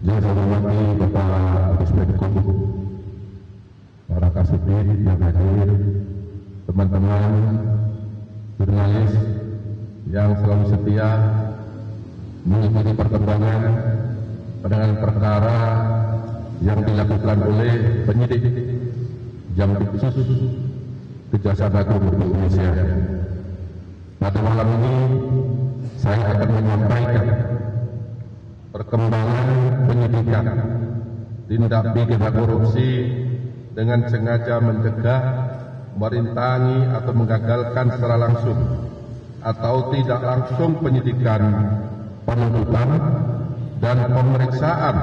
Yang saya hormati Bapak Rismenkum, para kasubdit yang hadir, teman-teman jurnalis yang selalu setia mengikuti perkembangan penanganan perkara yang dilakukan oleh penyidik Jampitsus Kejaksaan Agung Republik Indonesia. Pada malam ini saya akan menyampaikan perkembangan penyidikan tindak pidana korupsi dengan sengaja mencegah, merintangi atau menggagalkan secara langsung atau tidak langsung penyidikan, penuntutan dan pemeriksaan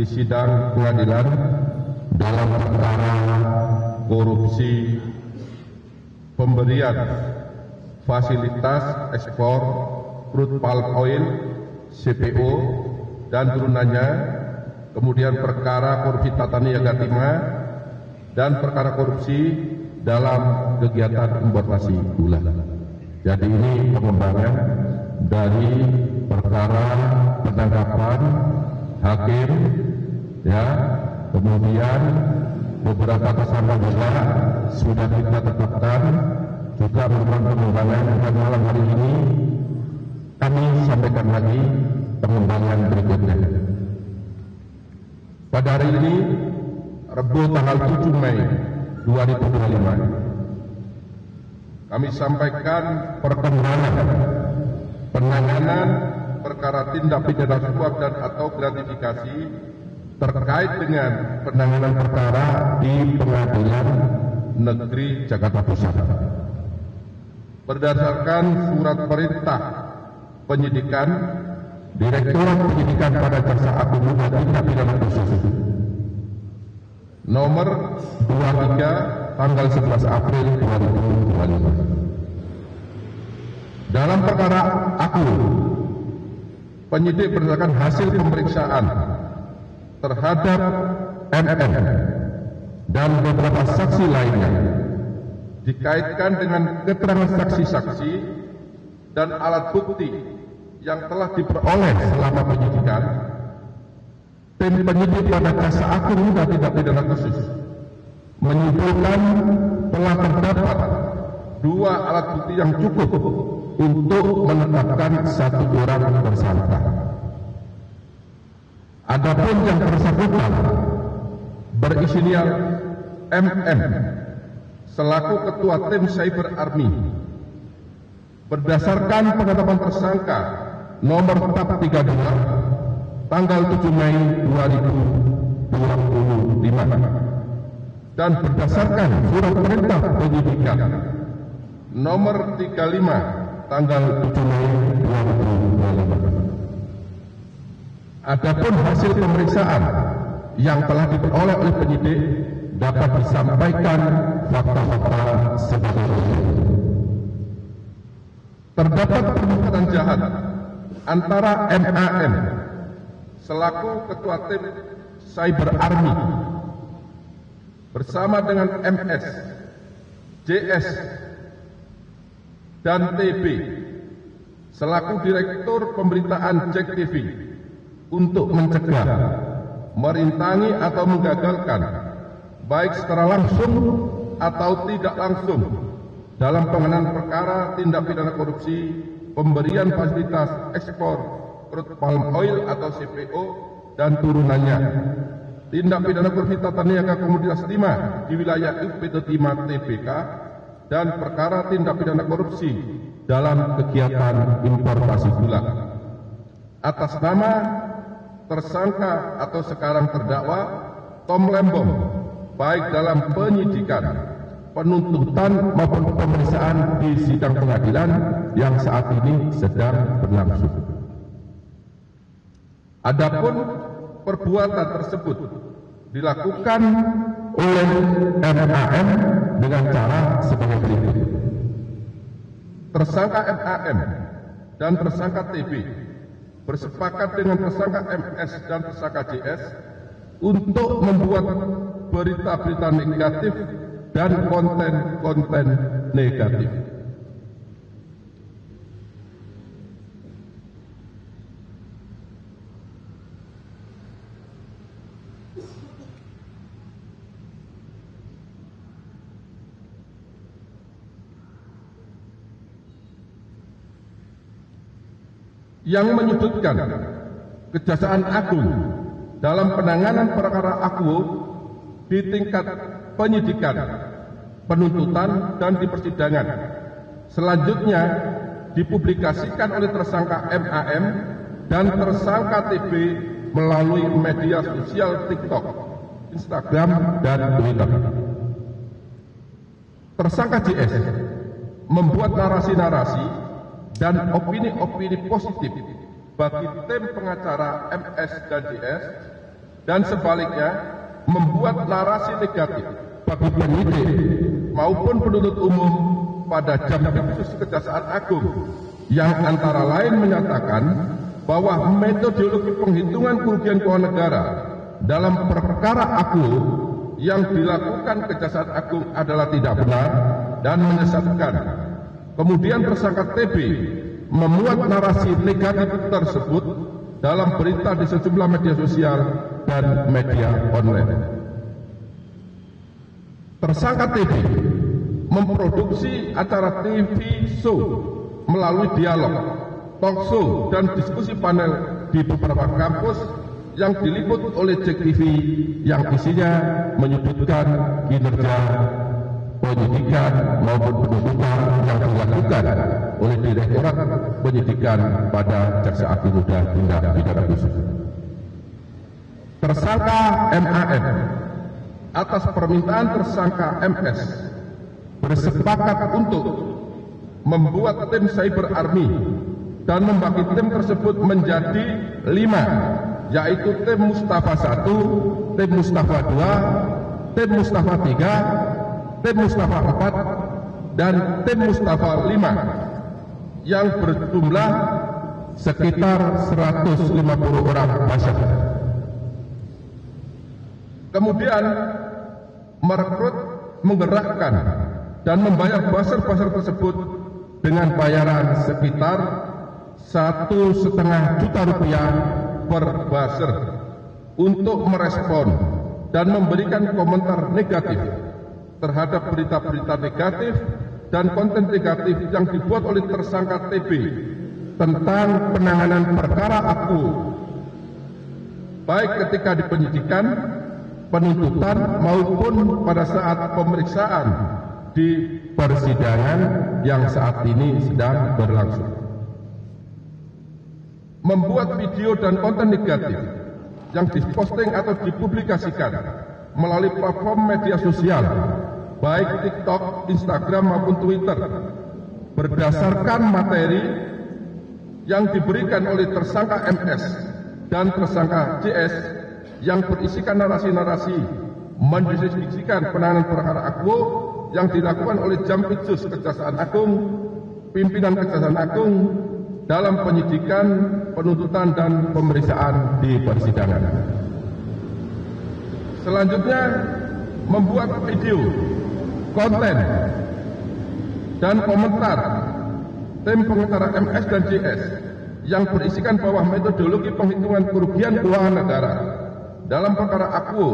di sidang pengadilan dalam perkara korupsi pemberian fasilitas ekspor crude palm oil CPO dan turunannya, kemudian perkara korupsi tata niaga timah dan perkara korupsi dalam kegiatan importasi gula. Jadi ini pengembangan dari perkara penangkapan hakim, ya, kemudian beberapa tersangka juga sudah kita tetapkan, juga merupakan pengembangan. Dan malam hari ini kami sampaikan lagi pengembangan berikutnya. Pada hari ini, Rabu tanggal 7 Mei 2025, kami sampaikan perkembangan penanganan perkara tindak pidana suap dan atau gratifikasi terkait dengan penanganan perkara di Pengadilan Negeri Jakarta Pusat. Berdasarkan surat perintah penyidikan Direktorat Penyidikan pada Jaksa Agung Muda Tindak Pidana Khusus nomor 23 tanggal 11 April 2025. Dalam perkara aku, penyidik berdasarkan hasil pemeriksaan terhadap MM dan beberapa saksi lainnya dikaitkan dengan keterangan saksi-saksi dan alat bukti yang telah diperoleh selama penyidikan, tim penyidik pada Jaksa Agung Muda Tindak Pidana Khusus menyimpulkan telah terdapat 2 alat bukti yang cukup untuk menetapkan 1 orang tersangka. Adapun yang bersangkutan berinisial MM selaku Ketua Tim Cyber Army, berdasarkan penetapan tersangka nomor tetap 32 tanggal 7 Mei 2025 dan berdasarkan surat perintah penyidikan nomor 35 tanggal 7 Mei 2025. Adapun hasil pemeriksaan yang telah diperoleh oleh penyidik dapat disampaikan fakta-fakta sebagai berikut. Terdapat perbuatan jahat antara MAM selaku Ketua Tim Cyber Army bersama dengan MS, JS, dan TB selaku Direktur Pemberitaan JEK TV untuk mencegah, merintangi atau menggagalkan baik secara langsung atau tidak langsung dalam penanganan perkara tindak pidana korupsi pemberian fasilitas ekspor crude palm oil atau CPO dan turunannya, tindak pidana korupsi tata niaga komoditas timah di wilayah PT Timah TBK, dan perkara tindak pidana korupsi dalam kegiatan importasi gula atas nama tersangka atau sekarang terdakwa Tom Lembong, baik dalam penyidikan, penuntutan maupun pemeriksaan di sidang pengadilan yang saat ini sedang berlangsung. Adapun perbuatan tersebut dilakukan oleh MAM dengan cara sebagai berikut. Tersangka MAM dan tersangka TB bersepakat dengan tersangka MS dan tersangka JS untuk membuat berita-berita negatif dan konten-konten negatif. yang menyudutkan Kejaksaan Agung dalam penanganan perkara akuo di tingkat penyidikan, penuntutan, dan di persidangan. Selanjutnya dipublikasikan oleh tersangka MAM dan tersangka TB melalui media sosial TikTok, Instagram, dan Twitter. Tersangka JS membuat narasi-narasi dan opini-opini positif bagi tim pengacara MS dan JS, dan sebaliknya membuat narasi negatif bagi penyidik maupun penuntut umum pada Jampitsus Kejaksaan Agung, yang antara lain menyatakan bahwa metodologi penghitungan kerugian keuangan negara dalam perkara akuo yang dilakukan Kejaksaan Agung adalah tidak benar dan menyesatkan. Kemudian tersangka TB memuat narasi negatif tersebut dalam berita di sejumlah media sosial dan media online. Tersangka TB memproduksi acara TV show melalui dialog, talk show, dan diskusi panel di beberapa kampus yang diliput oleh JEK TV yang isinya menyudutkan kinerja penyidikan maupun penuntutan yang dilakukan oleh Direktorat Penyidikan pada Jaksa Agung Muda Tindak Pidana Khusus. Tersangka MAM atas permintaan tersangka MS bersepakat untuk membuat tim Cyber Army dan membagi tim tersebut menjadi 5, yaitu tim Mustafa 1, tim Mustafa 2, tim Mustafa 3, tim Mustafa 4, dan tim Mustafa 5 yang berjumlah sekitar 150 orang buzzer. Kemudian merekrut, menggerakkan, dan membayar buzzer-buzzer tersebut dengan bayaran sekitar 1,5 juta rupiah per buzzer untuk merespon dan memberikan komentar negatif terhadap berita-berita negatif dan konten negatif yang dibuat oleh tersangka TB tentang penanganan perkara akuo, baik ketika di penyidikan, penuntutan, maupun pada saat pemeriksaan di persidangan yang saat ini sedang berlangsung. Membuat video dan konten negatif yang diposting atau dipublikasikan melalui platform media sosial, baik TikTok, Instagram, maupun Twitter, berdasarkan materi yang diberikan oleh tersangka MS dan tersangka JS yang berisikan narasi-narasi mendiskusikan penanganan perkara akuo yang dilakukan oleh Jampitsus Kejaksaan Agung, pimpinan Kejaksaan Agung dalam penyidikan, penuntutan, dan pemeriksaan di persidangan. Selanjutnya, membuat video, konten, dan komentar tim pengacara MS dan JS yang berisikan bahwa metodologi penghitungan kerugian keuangan negara dalam perkara akuo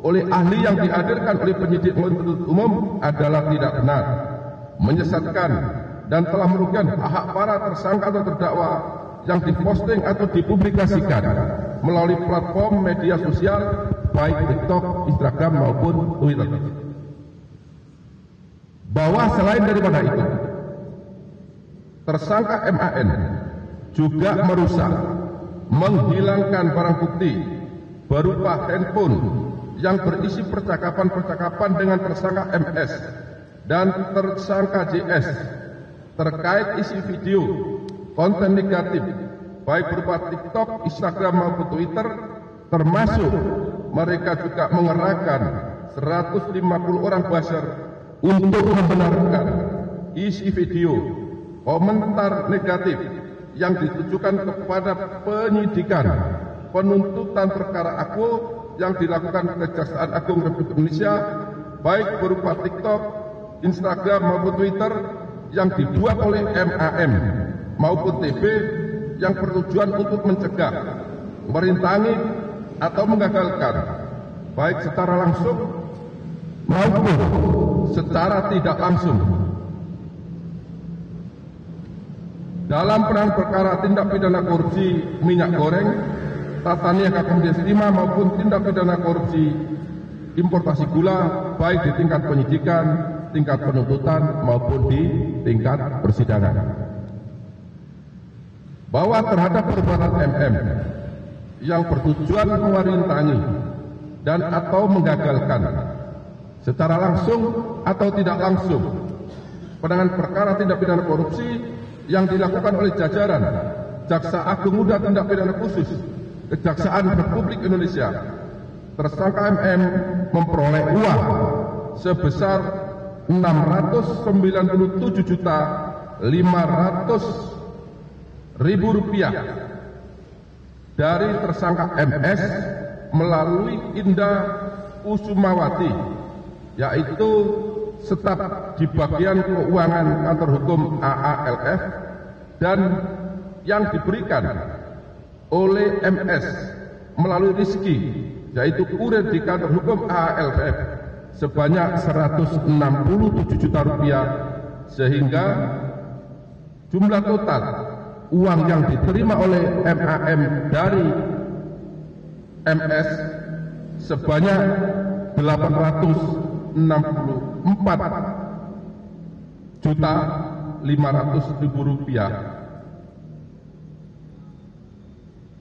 oleh ahli yang dihadirkan oleh penyidik penuntut umum adalah tidak benar, menyesatkan, dan telah merugikan hak para tersangka atau terdakwa yang diposting atau dipublikasikan melalui platform media sosial baik TikTok, Instagram, maupun Twitter. Bahwa selain daripada itu, tersangka MAN juga merusak, menghilangkan barang bukti berupa handphone yang berisi percakapan-percakapan dengan tersangka MS dan tersangka JS terkait isi video, konten negatif, baik berupa TikTok, Instagram, maupun Twitter, termasuk mereka juga mengerahkan 150 orang buzzer untuk membenarkan isi video, komentar negatif yang ditujukan kepada penyidikan, penuntutan perkara akuo yang dilakukan Kejaksaan Agung Republik Indonesia, baik berupa TikTok, Instagram, maupun Twitter yang dibuat oleh MAM maupun TB yang bertujuan untuk mencegah, merintangi, atau menggagalkan baik secara langsung maupun secara tidak langsung dalam penanganan perkara tindak pidana korupsi minyak goreng, tata niaga komoditas timah maupun tindak pidana korupsi importasi gula, baik di tingkat penyidikan, tingkat penuntutan maupun di tingkat persidangan. Bahwa terhadap perbuatan MM yang bertujuan merintangi dan atau menggagalkan secara langsung atau tidak langsung penanganan perkara tindak pidana korupsi yang dilakukan oleh jajaran Jaksa Agung Muda Tindak Pidana Khusus Kejaksaan Republik Indonesia, tersangka MM memperoleh uang sebesar Rp697.500.000 dari tersangka MS melalui Indah Kusumawati, yaitu staf di bagian keuangan kantor hukum AALF, dan yang diberikan oleh MS melalui Rizky, yaitu kurir di kantor hukum AALF sebanyak Rp167 juta, sehingga jumlah total uang yang diterima oleh MAM dari MS sebanyak Rp844.500.000.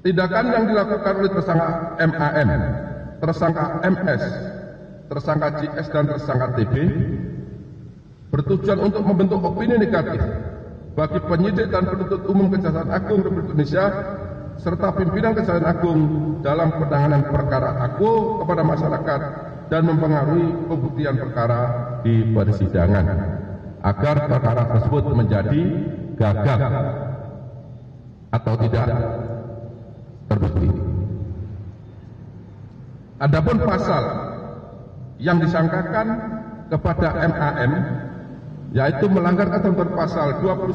Tindakan yang dilakukan oleh tersangka MAM, tersangka MS, tersangka JS dan tersangka TB bertujuan untuk membentuk opini negatif bagi penyidik dan penuntut umum Kejaksaan Agung Republik Indonesia serta pimpinan Kejaksaan Agung dalam penanganan perkara aku kepada masyarakat dan mempengaruhi pembuktian perkara di persidangan agar perkara tersebut menjadi gagal atau tidak terbukti. Adapun pasal yang disangkakan kepada MAM yaitu melanggar ketentuan pasal 21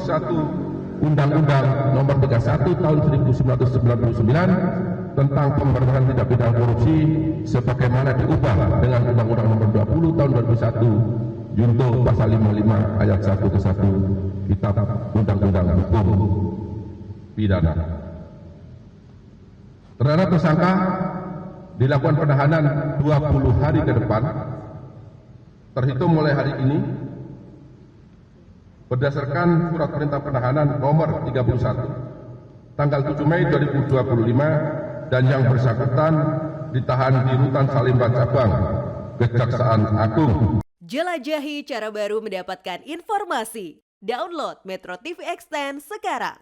Undang-Undang Nomor 31 Tahun 1999 tentang pemberantasan tindak pidana korupsi sebagaimana diubah dengan Undang-Undang Nomor 20 Tahun 2001 Junto Pasal 55 Ayat 1 ke 1 Kitab Undang-Undang Hukum Pidana. Terhadap tersangka dilakukan penahanan 20 hari ke depan terhitung mulai hari ini berdasarkan surat perintah penahanan nomor 31 tanggal 7 Mei 2025 dan yang bersangkutan ditahan di Rutan Salemba Cabang Kejaksaan Agung. Jelajahi cara baru mendapatkan informasi. Download Metro TV Extend sekarang.